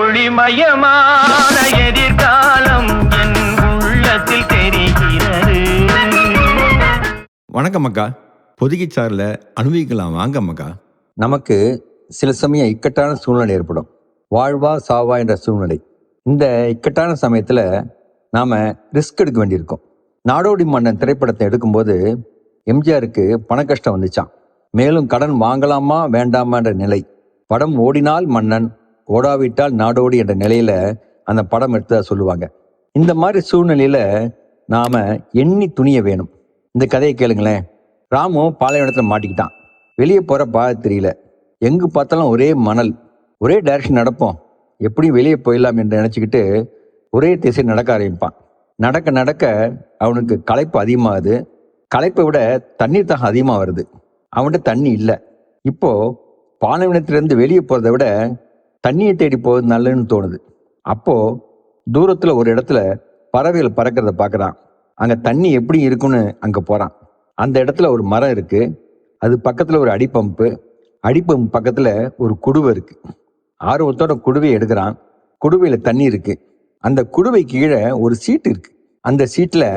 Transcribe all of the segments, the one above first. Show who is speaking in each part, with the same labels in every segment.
Speaker 1: ஒளிமயமான எதிர்காலம் என் உள்ளத்தில் தெரிகிறது.
Speaker 2: வணக்கம் அக்கா. பொதுகிச்சாரில் அனுபவிக்கலாம் வாங்க மக்கா.
Speaker 3: நமக்கு சில சமயம் இக்கட்டான சூழ்நிலை ஏற்படும். வாழ்வா சாவா என்ற சூழ்நிலை. இந்த இக்கட்டான சமயத்தில் நாம் ரிஸ்க் எடுக்க வேண்டியிருக்கும். நாடோடி மன்னன் திரைப்படத்தை எடுக்கும்போது எம்ஜிஆருக்கு பண கஷ்டம் வந்துச்சான். மேலும் கடன் வாங்கலாமா வேண்டாமான்ற நிலை. படம் ஓடினால் மன்னன், ஓடாவிட்டால் நாடோடி என்ற நிலையில் அந்த படம் எடுத்ததாக சொல்லுவாங்க. இந்த மாதிரி சூழ்நிலையில் நாம் எண்ணி துணிய வேணும். இந்த கதையை கேளுங்களேன். ராமு பாலைவனத்தில் மாட்டிக்கிட்டான். வெளியே போகிற பாதை தெரியல. எங்கு பார்த்தாலும் ஒரே மணல். ஒரே டைரக்ஷன் நடப்போம், எப்படியும் வெளியே போயிடலாம் என்று நினச்சிக்கிட்டு ஒரே திசை நடக்க ஆரம்பிப்பான். நடக்க நடக்க அவனுக்கு களைப்பு அதிகமாகுது. களைப்பை விட தண்ணீர் தாகம் அதிகமாக வருது. அவன்கிட்ட தண்ணி இல்லை. இப்போது பாலைவனத்திலேருந்து வெளியே போகிறத விட தண்ணியை தேடி போகிறது நல்லதுன்னு தோணுது. அப்போது தூரத்தில் ஒரு இடத்துல பறவைகள் பறக்கிறத பார்க்குறான். அங்கே தண்ணி எப்படி இருக்குன்னு அங்கே போகிறான். அந்த இடத்துல ஒரு மரம் இருக்குது. அது பக்கத்தில் ஒரு அடிப்பம்பு பக்கத்தில் ஒரு குடுவை இருக்குது. ஆர்வத்தோட குடுவையை எடுக்கிறான். குடுவையில் தண்ணி இருக்குது. அந்த குடுவை கீழே ஒரு சீட்டு இருக்குது. அந்த சீட்டில்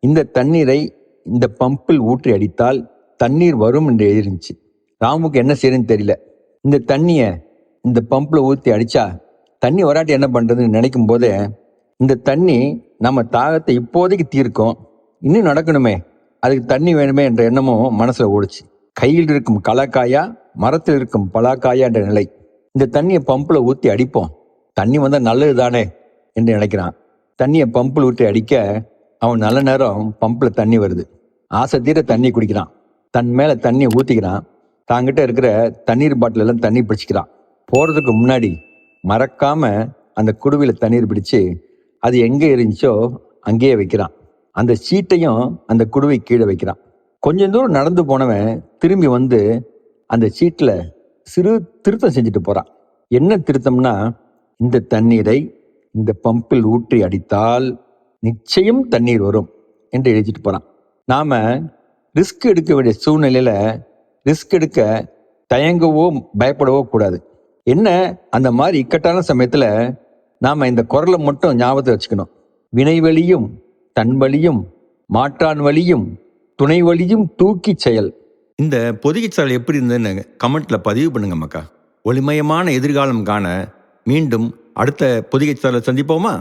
Speaker 3: இந்த தண்ணீரை இந்த பம்பில் ஊற்றி அடித்தால் தண்ணீர் வரும் என்று எழுதிருந்துச்சு. ராமுக்கு என்ன செய்யணும்னு தெரியல. இந்த தண்ணியை இந்த பம்பில் ஊற்றி அடித்தா தண்ணி வராட்டி என்ன பண்ணுறதுன்னு நினைக்கும் போதே இந்த தண்ணி நம்ம தாகத்தை இப்போதைக்கு தீர்க்கும், இன்னும் நடக்கணுமே, அதுக்கு தண்ணி வேணுமே என்ற எண்ணமும் மனசில் ஓடிச்சு. கையில் இருக்கும் கலாக்காயா மரத்தில் இருக்கும் பலாக்காயா என்ற நிலை. இந்த தண்ணியை பம்பில் ஊற்றி அடிப்போம், தண்ணி வந்தால் நல்லது தானே என்று நினைக்கிறான். தண்ணியை பம்பில் ஊற்றி அடிக்க அவன் நல்ல நேரம் பம்பில் தண்ணி வருது. ஆசை தீர தண்ணி குடிக்கிறான். தன் மேலே தண்ணியை ஊற்றிக்கிறான். தாங்கிட்ட இருக்கிற தண்ணீர் பாட்டிலெல்லாம் தண்ணி பிடிச்சிக்கிறான். போகிறதுக்கு முன்னாடி மறக்காமல் அந்த குடுவையில் தண்ணீர் பிடிச்சு அது எங்கே இருந்துச்சோ அங்கேயே வைக்கிறான். அந்த சீட்டையும் அந்த குடுவை கீழே வைக்கிறான். கொஞ்சம் தூரம் நடந்து போனவன் திரும்பி வந்து அந்த சீட்டில் சிறு திருத்தம் செஞ்சுட்டு போகிறான். என்ன திருத்தம்னா, இந்த தண்ணீரை இந்த பம்பில் ஊற்றி அடித்தால் நிச்சயம் தண்ணீர் வரும் என்று எழுதிட்டு போகிறான். நாம் ரிஸ்க் எடுக்க வேண்டிய சூழ்நிலையில் ரிஸ்க் எடுக்க தயங்கவோ பயப்படவோ கூடாது. என்ன, அந்த மாதிரி இக்கட்டான சமயத்தில் நாம் இந்த குரலை மட்டும் ஞாபகத்தை வச்சுக்கணும். வினை வலியும் தன் வலியும் மாற்றான் வலியும் துணை வலியும் தூக்கி செயல்.
Speaker 2: இந்த பொதுகிச்சாரல் எப்படி இருந்ததுன்னு கமெண்ட்டில் பதிவு பண்ணுங்க மக்கா. ஒளிமயமான எதிர்காலம் காண மீண்டும் அடுத்த பொதுகிச்சாரலை சந்திப்போமா?